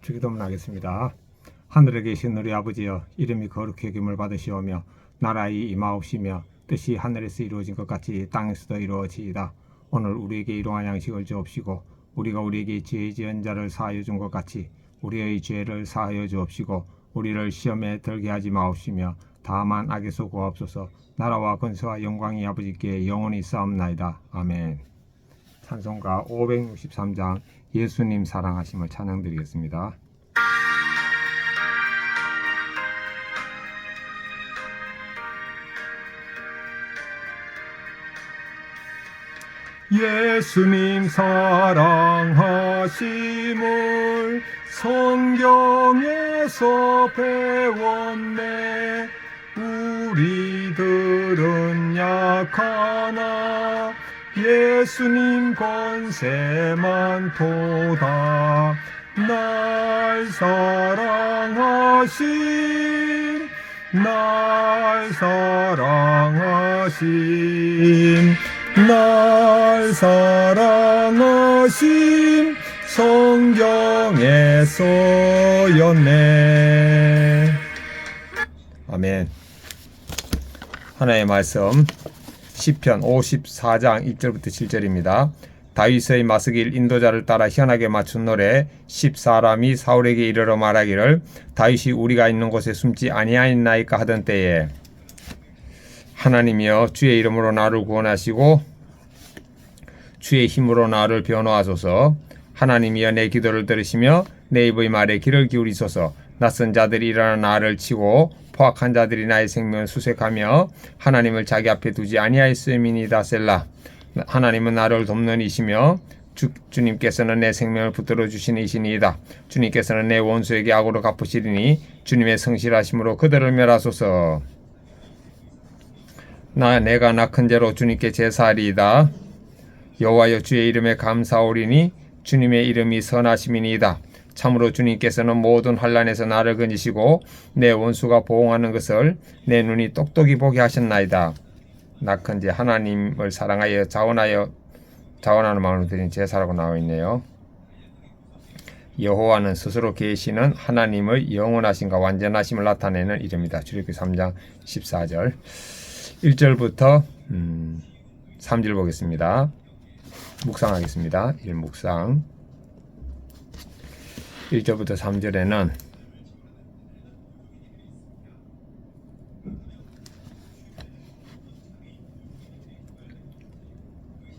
주기도문 하겠습니다. 하늘에 계신 우리 아버지여, 이름이 거룩히 여김을 받으시오며 나라의 임하옵시며 뜻이 하늘에서 이루어진 것 같이 땅에서도 이루어지이다. 오늘 우리에게 일용할 양식을 주옵시고 우리가 우리에게 죄 지은 자를 사하여 준 것 같이 우리의 죄를 사하여 주옵시고 우리를 시험에 들게 하지 마옵시며 다만 악에서 구하옵소서. 나라와 권세와 영광이 아버지께 영원히 쌓옵나이다. 아멘. 찬송가 563장 예수님 사랑하심을 찬양드리겠습니다. 예수님 사랑하심을 성경에서 배웠네. 우리들은 약하나 예수님 권세만 도다. 날 사랑하심 날 사랑하심 성경에 써였네. 아멘. 하나의 말씀 시편 54장 1절부터 7절입니다. 다윗의 마스길 인도자를 따라 희한하게 맞춘 노래. 10사람이 사울에게 이르러 말하기를 다윗이 우리가 있는 곳에 숨지 아니하였나이까 하던 때에 하나님이여 주의 이름으로 나를 구원하시고 주의 힘으로 나를 변호하소서. 하나님이여 내 기도를 들으시며 내 입의 말에 귀를 기울이소서. 낯선 자들이 일어나 나를 치고 포악한 자들이 나의 생명을 수색하며 하나님을 자기 앞에 두지 아니하였음이니이다. 셀라. 하나님은 나를 돕는 이시며 주님께서는 내 생명을 붙들어 주시는 이시니이다. 주님께서는 내 원수에게 악으로 갚으시리니 주님의 성실하심으로 그들을 멸하소서. 내가 낙한 죄로 주님께 제사하리이다. 여호와여 주의 이름에 감사오리니 주님의 이름이 선하심이니이다. 참으로 주님께서는 모든 환난에서 나를 건지시고 내 원수가 보응하는 것을 내 눈이 똑똑히 보게 하셨나이다. 낙한 죄, 하나님을 사랑하여 자원하는 마음으로 드린 제사라고 나와 있네요. 여호와는 스스로 계시는 하나님의 영원하심과 완전하심을 나타내는 이름이다. 출애굽기 3장 14절 1절부터 3절 보겠습니다. 묵상하겠습니다. 1묵상 1절부터 3절에는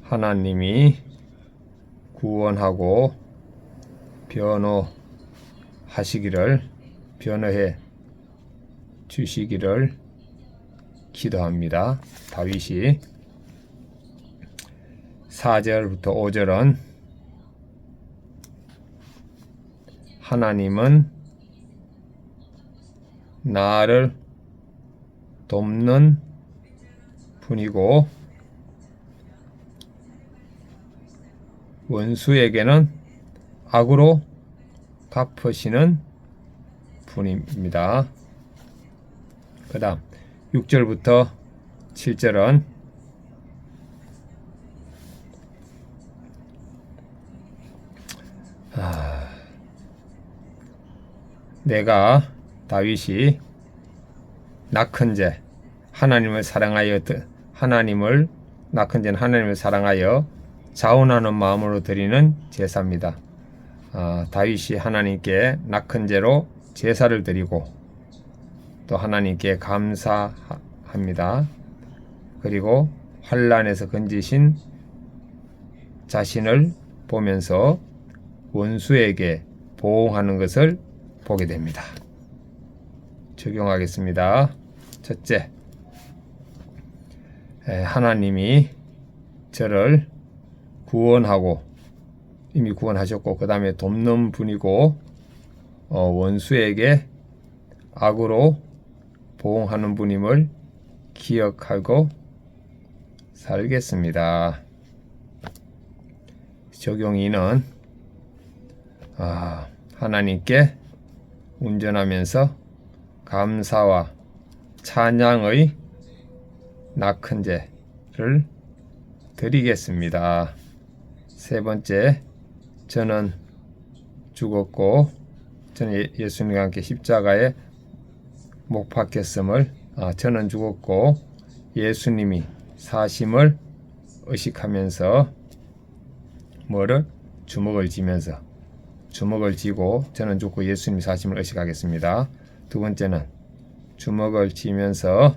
하나님이 구원하고 변호해 주시기를 기도합니다. 다윗이 4절부터 5절은 하나님은 나를 돕는 분이고 원수에게는 악으로 갚으시는 분입니다. 그 다음 6절부터 7절은 내가 다윗이 낙한 죄, 하나님을 사랑하여 자원하는 마음으로 드리는 제사입니다. 다윗이 하나님께 낙한 죄로 제사를 드리고 또 하나님께 감사합니다. 그리고 환난에서 건지신 자신을 보면서 원수에게 보응하는 것을 보게 됩니다. 적용하겠습니다. 첫째, 하나님이 저를 구원하고 이미 구원하셨고 그 다음에 돕는 분이고 원수에게 악으로 보응하는 분임을 기억하고 살겠습니다. 적용 2는 하나님께 운전하면서 감사와 찬양의 낙한 죄를 드리겠습니다. 세 번째, 저는 죽었고 저는 예수님과 함께 십자가에 못 박혔음을 저는 죽었고 예수님이 사심을 의식하면서 뭐를? 주먹을 쥐면서 주먹을 쥐고 저는 죽고 예수님이 사심을 의식하겠습니다. 두 번째는 주먹을 쥐면서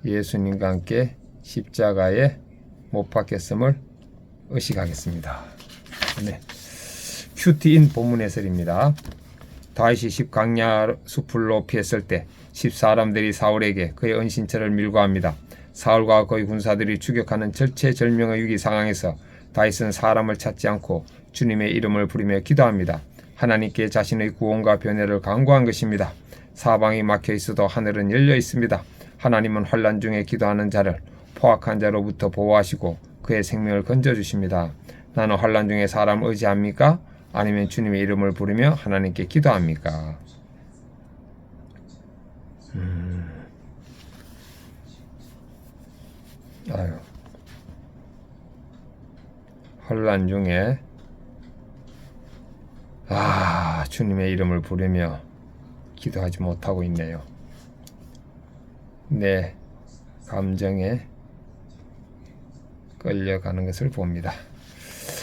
예수님과 함께 십자가에 못 박혔음을 의식하겠습니다. 네. 큐티인 본문 해설입니다. 다윗이 십강야 수풀로 피했을 때 십사람들이 사울에게 그의 은신처를 밀고합니다. 사울과 그의 군사들이 추격하는 절체절명의 위기 상황에서 다윗은 사람을 찾지 않고 주님의 이름을 부르며 기도합니다. 하나님께 자신의 구원과 변화를 간구한 것입니다. 사방이 막혀 있어도 하늘은 열려 있습니다. 하나님은 환난 중에 기도하는 자를 포악한 자로부터 보호하시고 그의 생명을 건져주십니다. 나는 환난 중에 사람을 의지합니까? 아니면 주님의 이름을 부르며 하나님께 기도합니까? 환난 중에 주님의 이름을 부르며 기도하지 못하고 있네요. 내 감정에 끌려가는 것을 봅니다.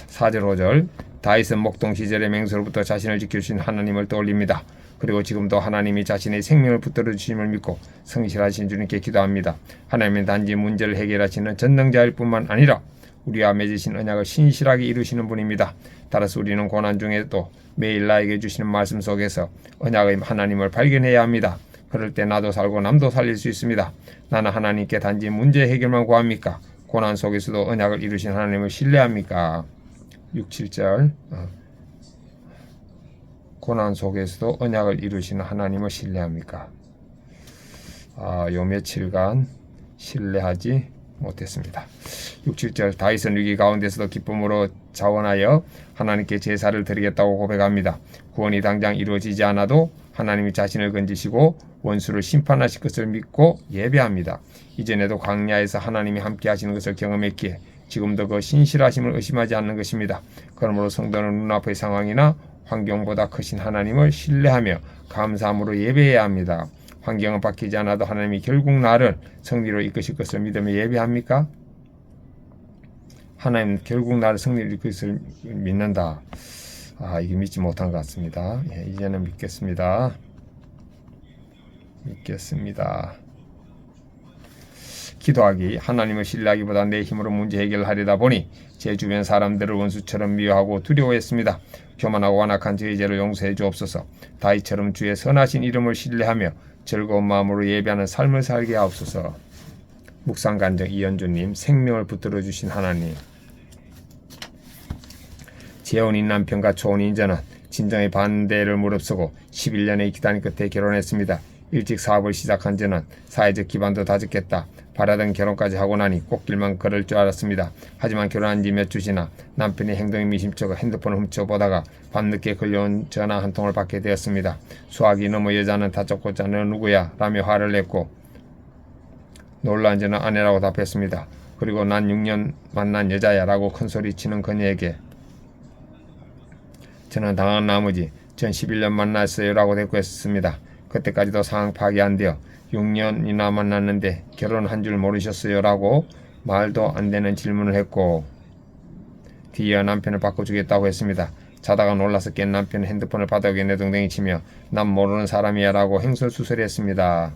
4절 5절 다윗은 목동 시절의 맹수로부터 자신을 지켜주신 하나님을 떠올립니다. 그리고 지금도 하나님이 자신의 생명을 붙들어 주심을 믿고 성실하신 주님께 기도합니다. 하나님은 단지 문제를 해결하시는 전능자일 뿐만 아니라 우리와 맺으신 언약을 신실하게 이루시는 분입니다. 따라서 우리는 고난 중에도 매일 나에게 주시는 말씀 속에서 언약의 하나님을 발견해야 합니다. 그럴 때 나도 살고 남도 살릴 수 있습니다. 나는 하나님께 단지 문제 해결만 구합니까? 고난 속에서도 언약을 이루신 하나님을 신뢰합니까? 6, 7절 고난 속에서도 언약을 이루시는 하나님을 신뢰합니까? 요 며칠간 신뢰하지 못했습니다. 6, 7절 다윗은 위기 가운데서도 기쁨으로 자원하여 하나님께 제사를 드리겠다고 고백합니다. 구원이 당장 이루어지지 않아도 하나님이 자신을 건지시고 원수를 심판하실 것을 믿고 예배합니다. 이전에도 광야에서 하나님이 함께 하시는 것을 경험했기에 지금도 그 신실하심을 의심하지 않는 것입니다. 그러므로 성도는 눈앞의 상황이나 환경보다 크신 하나님을 신뢰하며 감사함으로 예배해야 합니다. 환경은 바뀌지 않아도 하나님이 결국 나를 승리로 이끄실 것을 믿으며 예배합니까? 하나님 결국 나를 승리로 이끌 것을 믿는다. 이게 믿지 못한 것 같습니다. 이제는 믿겠습니다. 기도하기, 하나님을 신뢰하기보다 내 힘으로 문제 해결하려다 보니 제 주변 사람들을 원수처럼 미워하고 두려워했습니다. 교만하고 완악한 저의 죄를 용서해 주옵소서. 다윗처럼 주의 선하신 이름을 신뢰하며 즐거운 마음으로 예배하는 삶을 살게 하옵소서. 묵상간증 이현주님, 생명을 붙들어 주신 하나님. 재혼인 남편과 초혼인 저는 친정의 반대를 무릅쓰고 11년의 기다림 끝에 결혼했습니다. 일찍 사업을 시작한 저는 사회적 기반도 다졌겠다. 바라던 결혼까지 하고 나니 꽃길만 걸을 줄 알았습니다. 하지만 결혼한 지 몇 주 지나 남편의 행동이 미심쩍어 핸드폰을 훔쳐보다가 밤늦게 걸려온 전화 한 통을 받게 되었습니다. 수학이 넘어 여자는 다쳤고자 너 누구야? 라며 화를 냈고 놀란 저는 아내라고 답했습니다. 그리고 난 6년 만난 여자야 라고 큰소리치는 그녀에게 저는 당한 나머지 전 11년 만났어요 라고 대꾸했습니다. 그때까지도 상황 파악이 안 되어 6년이나 만났는데 결혼한 줄 모르셨어요? 라고 말도 안 되는 질문을 했고 뒤이어 남편을 바꿔주겠다고 했습니다. 자다가 놀라서 깬 남편은 핸드폰을 바닥에 내동댕이 치며 난 모르는 사람이야 라고 횡설수설했습니다.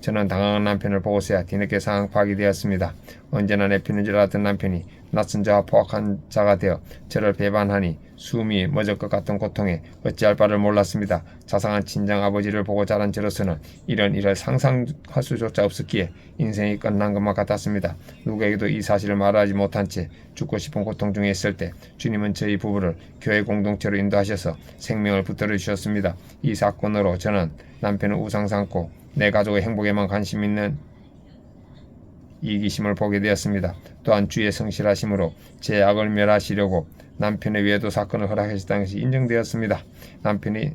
저는 당황한 남편을 보고서야 뒤늦게 상황 파악이 되었습니다. 언제나 내 편인 줄 알았던 남편이 낯선 자와 포악한 자가 되어 저를 배반하니 숨이 멎을 것 같은 고통에 어찌할 바를 몰랐습니다. 자상한 친정 아버지를 보고 자란 저로서는 이런 일을 상상할 수조차 없었기에 인생이 끝난 것만 같았습니다. 누구에게도 이 사실을 말하지 못한 채 죽고 싶은 고통 중에 있을 때 주님은 저희 부부를 교회 공동체로 인도하셔서 생명을 붙들어 주셨습니다. 이 사건으로 저는 남편을 우상 삼고 내 가족의 행복에만 관심 있는 이기심을 보게 되었습니다. 또한 주의 성실하심으로 제 악을 멸하시려고 남편의 외도 사건을 허락하셨다는 것이 인정되었습니다. 남편이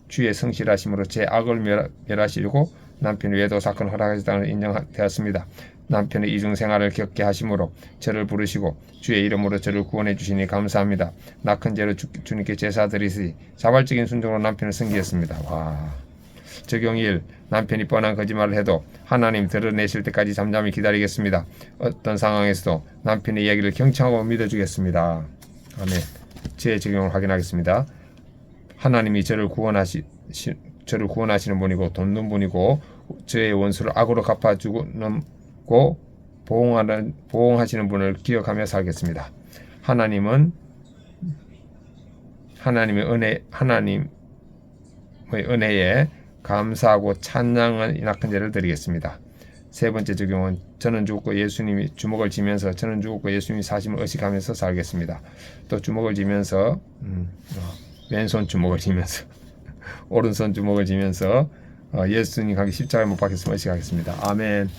주의 성실하심으로 제 악을 멸하시려고 남편의 외도 사건을 허락하셨다는 것이 인정되었습니다. 남편의 이중 생활을 겪게 하심으로 저를 부르시고 주의 이름으로 저를 구원해 주시니 감사합니다. 낙한 죄로 주님께 제사 드리시 자발적인 순종으로 남편을 섬기했습니다. 와. 적용 1. 남편이 뻔한 거짓말을 해도 하나님 드러내실 때까지 잠잠히 기다리겠습니다. 어떤 상황에서도 남편의 이야기를 경청하고 믿어주겠습니다. 아멘. 제 적용을 확인하겠습니다. 하나님이 저를 구원하시는 분이고 돕는 분이고 저의 원수를 악으로 갚아주고 보응하시는 분을 기억하며 살겠습니다. 하나님의 은혜에 감사하고 찬양한 낙한 제를 드리겠습니다. 세 번째 적용은 저는 죽었고 예수님이 주먹을 쥐면서 저는 죽었고 예수님이 사심을 의식하면서 살겠습니다. 또 주먹을 쥐면서 왼손 주먹을 쥐면서 오른손 주먹을 쥐면서 예수님 가기 십자가에 못 박혔음을 의식하겠습니다. 아멘.